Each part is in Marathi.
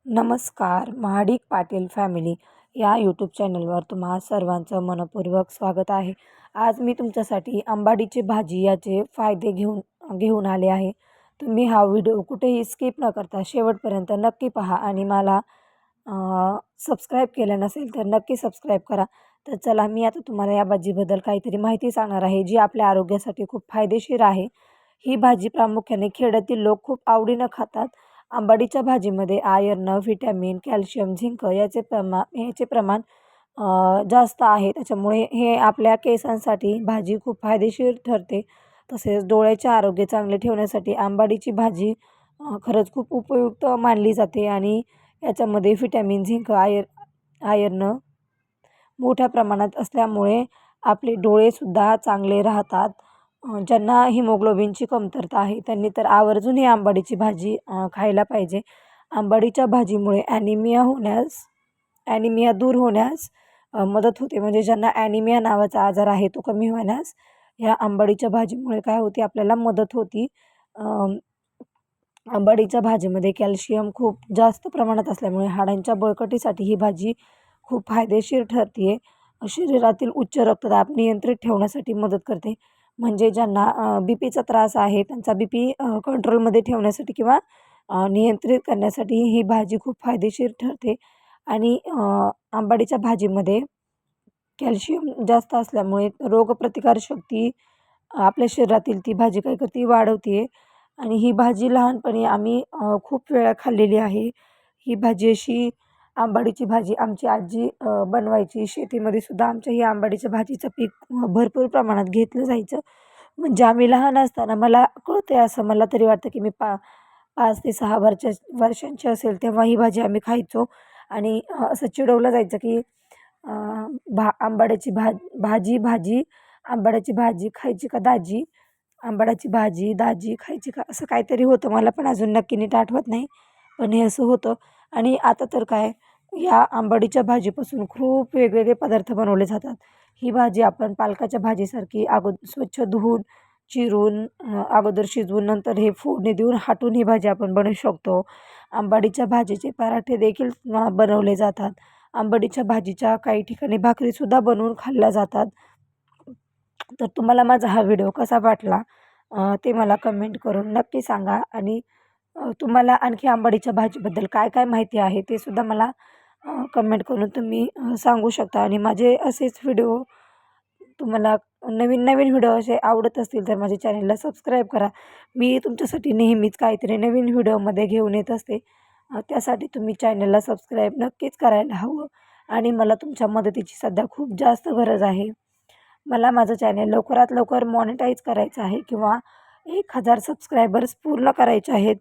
नमस्कार. महाडिक पाटील फॅमिली या यूट्यूब चॅनलवर तुम्हा सर्वांचं मनपूर्वक स्वागत आहे. आज मी तुमच्यासाठी आंबाडीची भाजी याचे फायदे घेऊन आले आहे. तुम्ही हा व्हिडिओ कुठेही स्किप न करता शेवटपर्यंत नक्की पहा आणि मला सबस्क्राईब केलं नसेल तर नक्की सबस्क्राईब करा. तर चला, मी आता तुम्हाला या भाजीबद्दल काहीतरी माहिती सांगणार आहे जी आपल्या आरोग्यासाठी खूप फायदेशीर आहे. ही भाजी प्रामुख्याने खेड्यातील लोक खूप आवडीनं खातात. आंबाडीच्या भाजीमध्ये आयर्न, व्हिटॅमिन, कॅल्शियम, झिंक याचे प्रमाण जास्त आहे. त्याच्यामुळे हे आपल्या केसांसाठी भाजी खूप फायदेशीर ठरते. तसेच डोळ्याचे आरोग्य चांगले ठेवण्यासाठी आंबाडीची भाजी खरंच खूप उपयुक्त मानली जाते आणि याच्यामध्ये व्हिटॅमिन, झिंक, आयर्न मोठ्या प्रमाणात असल्यामुळे आपले डोळेसुद्धा चांगले राहतात. ज्यांना हिमोग्लोबिनची कमतरता आहे त्यांनी तर आवर्जून ही आंबाडीची भाजी खायला पाहिजे. आंबाडीच्या भाजीमुळे ॲनिमिया दूर होण्यास मदत होते. म्हणजे ज्यांना ॲनिमिया नावाचा आजार आहे तो कमी होण्यास ह्या आंबाडीच्या भाजीमुळे काय होते, आपल्याला मदत होती. आंबाडीच्या भाजीमध्ये कॅल्शियम खूप जास्त प्रमाणात असल्यामुळे हाडांच्या बळकटीसाठी ही भाजी खूप फायदेशीर ठरते. शरीरातील उच्च रक्तदाब नियंत्रित ठेवण्यासाठी मदत करते. म्हणजे ज्यांना बीपीचा त्रास आहे त्यांचा बीपी कंट्रोलमध्ये ठेवण्यासाठी किंवा नियंत्रित करण्यासाठी ही भाजी खूप फायदेशीर ठरते. आणि आंबाडीच्या भाजीमध्ये कॅल्शियम जास्त असल्यामुळे रोगप्रतिकारशक्ती आपल्या शरीरातील ती भाजी काय करते, वाढवते. आणि ही भाजी लहानपणी आम्ही खूप वेळा खाल्लेली आहे. ही भाजी अशी आंबाडीची भाजी आमची आजी बनवायची. शेतीमध्ये सुद्धा आमच्या ही आंबाडीच्या भाजीचं पीक भरपूर प्रमाणात घेतलं जायचं. म्हणजे आम्ही लहान असताना, मला कळतं आहे असं, मला तरी वाटतं की मी 5 ते 6 वर्षांची असेल तेव्हा ही भाजी आम्ही खायचो. आणि असं चिडवलं जायचं की अ, आंबाड्याची भाजी आंबाड्याची भाजी खायची का दाजी, आंबाड्याची भाजी दाजी खायची का, असं काहीतरी होतं. मला पण अजून नक्की नीट आठवत नाही, पण हे असं होतं. आणि आता तर काय, या आंबाडीच्या भाजीपासून खूप वेगवेगळे पदार्थ बनवले जातात. ही भाजी आपण पालकाच्या भाजीसारखी स्वच्छ धुवून, चिरून, अगोदर शिजवून नंतर हे फोडणी देऊन हाटून ही भाजी आपण बनवू शकतो. आंबाडीच्या भाजीचे पराठे देखील बनवले जातात. आंबाडीच्या भाजीच्या काही ठिकाणी भाकरीसुद्धा बनवून खाल्ल्या जातात. तर तुम्हाला माझा हा व्हिडिओ कसा वाटला ते मला कमेंट करून नक्की सांगा. आणि तुम्हाला आणखी आंबाडीच्या भाजीबद्दल काय काय माहिती आहे ते सुद्धा मला कमेंट करून तुम्ही सांगू शकता. आणि माझे असेच व्हिडिओ तुम्हाला नवीन नवीन व्हिडिओ असे आवडत असतील तर माझ्या चॅनलला सबस्क्राईब करा. मी तुमच्यासाठी नेहमीच काहीतरी नवीन व्हिडिओमध्ये घेऊन येत असते. त्यासाठी तुम्ही चॅनलला सबस्क्राईब नक्कीच करायला हवं. आणि मला तुमच्या मदतीची सध्या खूप जास्त गरज आहे. मला माझं चॅनल लवकरात लवकर मॉनिटाईज करायचं आहे किंवा 1000 सबस्क्रायबर्स पूर्ण करायचे आहेत.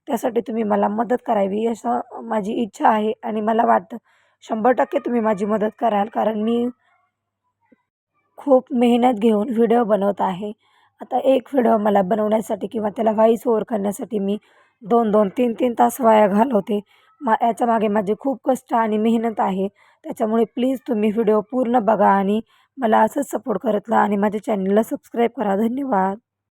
त्यासाठी तुम्ही मला मदत करावी असं माझी इच्छा आहे. आणि मला वाटतं 100% तुम्ही माझी मदत कराल, कारण मी खूप मेहनत घेऊन व्हिडिओ बनवत आहे. आता एक व्हिडिओ मला बनवण्यासाठी किंवा त्याला व्हॉईस ओव्हर करण्यासाठी मी 2-2, 3-3 तास वाया घालवते. याच्यामागे माझे खूप कष्ट आणि मेहनत आहे. त्याच्यामुळे प्लीज तुम्ही व्हिडिओ पूर्ण बघा आणि मला असंच सपोर्ट करत राहा आणि माझ्या चॅनलला सबस्क्राईब करा. धन्यवाद.